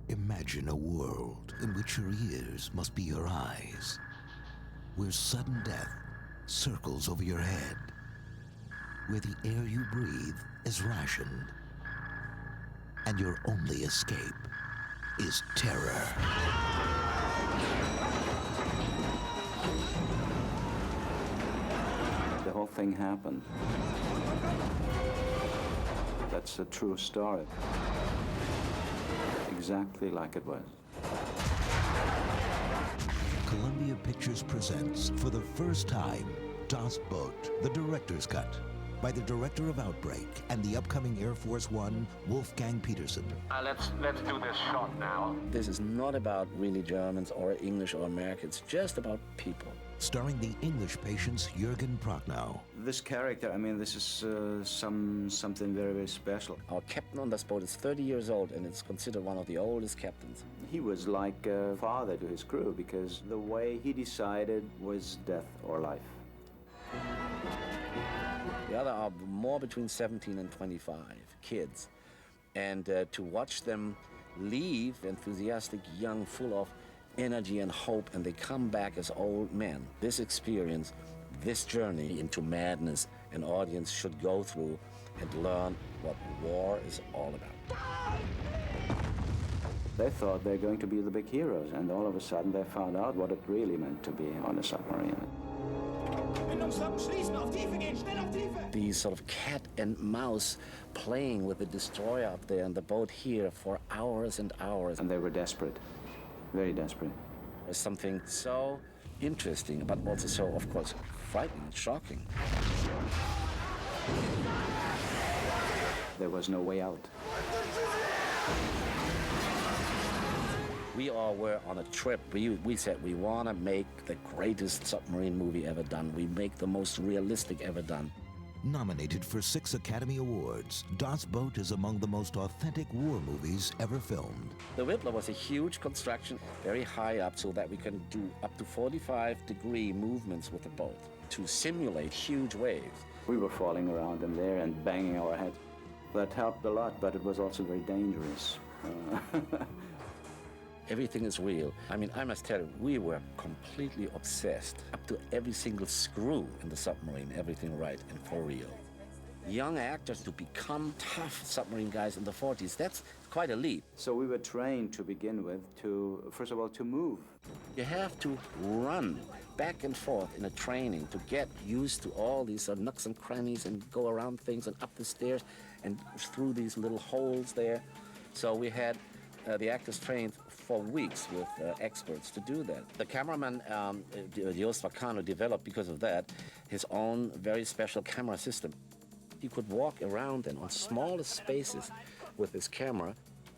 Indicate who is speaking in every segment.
Speaker 1: Imagine a world in which your ears must be your eyes, where sudden death circles over your head, where the air you breathe is rationed, and your only escape is terror.
Speaker 2: The whole thing happened. That's a true story. Exactly like it was.
Speaker 1: Columbia Pictures presents, for the first time, Das Boot, the director's cut, by the director of Outbreak and the upcoming Air Force One, Wolfgang Petersen.
Speaker 3: Let's do this shot now.
Speaker 4: This is not about really Germans or English or Americans, it's just about people.
Speaker 1: Starring the English patient's Jürgen Prochnow.
Speaker 2: This character, I mean, this is something very, very special.
Speaker 4: Our captain on this boat is 30 years old and is considered one of the oldest captains.
Speaker 2: He was like a father to his crew because the way he decided was death or life.
Speaker 4: The other are more between 17 and 25 kids. And to watch them leave, enthusiastic, young, full of energy and hope, and they come back as old men. This experience, this journey into madness, an audience should go through and learn what war is all about.
Speaker 2: They thought they're going to be the big heroes, and all of a sudden they found out what it really meant to be on a submarine.
Speaker 4: These sort of cat and mouse playing with the destroyer up there and the boat here for hours and hours.
Speaker 2: And they were desperate, very desperate.
Speaker 4: There's something so interesting, but also so, of course, frightening and shocking.
Speaker 2: There was no way out.
Speaker 4: We all were on a trip. We said we want to make the greatest submarine movie ever done. We make the most realistic ever done.
Speaker 1: Nominated for 6 Academy Awards, Das Boot is among the most authentic war movies ever filmed.
Speaker 4: The Whittler was a huge construction, very high up, so that we can do up to 45-degree movements with the boat to simulate huge waves.
Speaker 2: We were falling around in there and banging our heads. That helped a lot, but it was also very dangerous.
Speaker 4: Everything is real. I mean, I must tell you, we were completely obsessed. Up to every single screw in the submarine, everything right and for real. Young actors to become tough submarine guys in the 40s, that's quite a leap.
Speaker 2: So we were trained to begin with to, first of all, to move.
Speaker 4: You have to run back and forth in a training to get used to all these nooks and crannies and go around things and up the stairs and through these little holes there. So we had the actors trained for weeks with experts to do that. The cameraman, Jost Vacano, developed, because of that, his own very special camera system. He could walk around and on smallest spaces with his camera.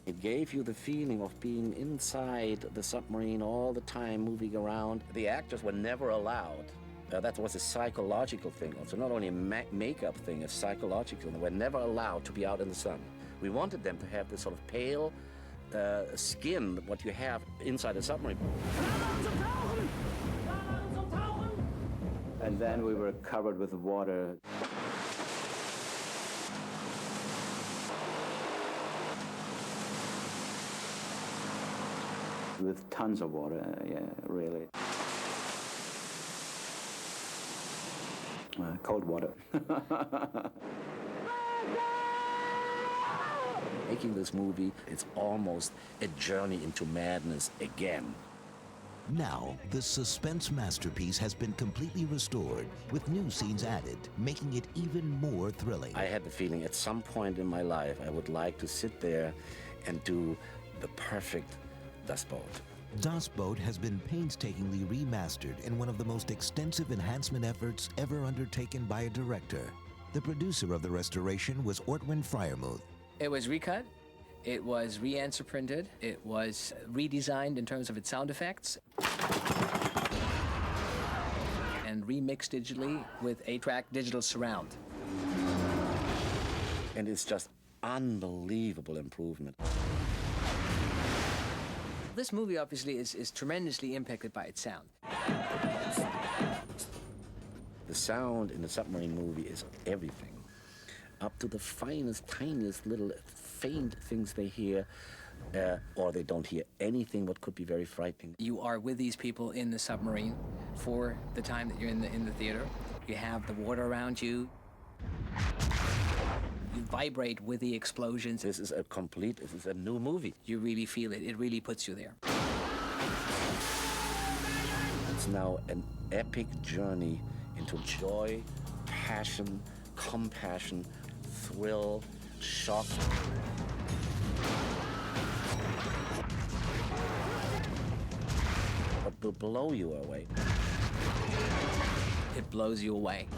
Speaker 4: It gave you the feeling of being inside the submarine all the time, moving around. The actors were never allowed. That was a psychological thing, also not only a makeup thing, a psychological. They were never allowed to be out in the sun. We wanted them to have this sort of pale skin, what you have inside a submarine.
Speaker 2: And then we were covered with water. With tons of water, yeah, really. Cold water.
Speaker 4: Making this movie, it's almost a journey into madness again.
Speaker 1: Now, the suspense masterpiece has been completely restored, with new scenes added, making it even more thrilling.
Speaker 4: I had the feeling at some point in my life I would like to sit there and do the perfect Das Boot.
Speaker 1: Das Boot has been painstakingly remastered in one of the most extensive enhancement efforts ever undertaken by a director. The producer of the restoration was Ortwin Freiermuth.
Speaker 5: It was recut, it was re-answer printed, it was redesigned in terms of its sound effects, and remixed digitally with 8-track digital surround.
Speaker 4: And it's just unbelievable improvement.
Speaker 5: This movie obviously is tremendously impacted by its sound.
Speaker 4: The sound in the submarine movie is everything. Up to the finest, tiniest little faint things they hear, or they don't hear anything, what could be very frightening.
Speaker 5: You are with these people in the submarine for the time that you're in the theater. You have the water around you. You vibrate with the explosions.
Speaker 4: This is a new movie.
Speaker 5: You really feel it. It really puts you there.
Speaker 4: It's now an epic journey into joy, passion, compassion, thrill, shock. What will blow you away?
Speaker 5: It blows you away.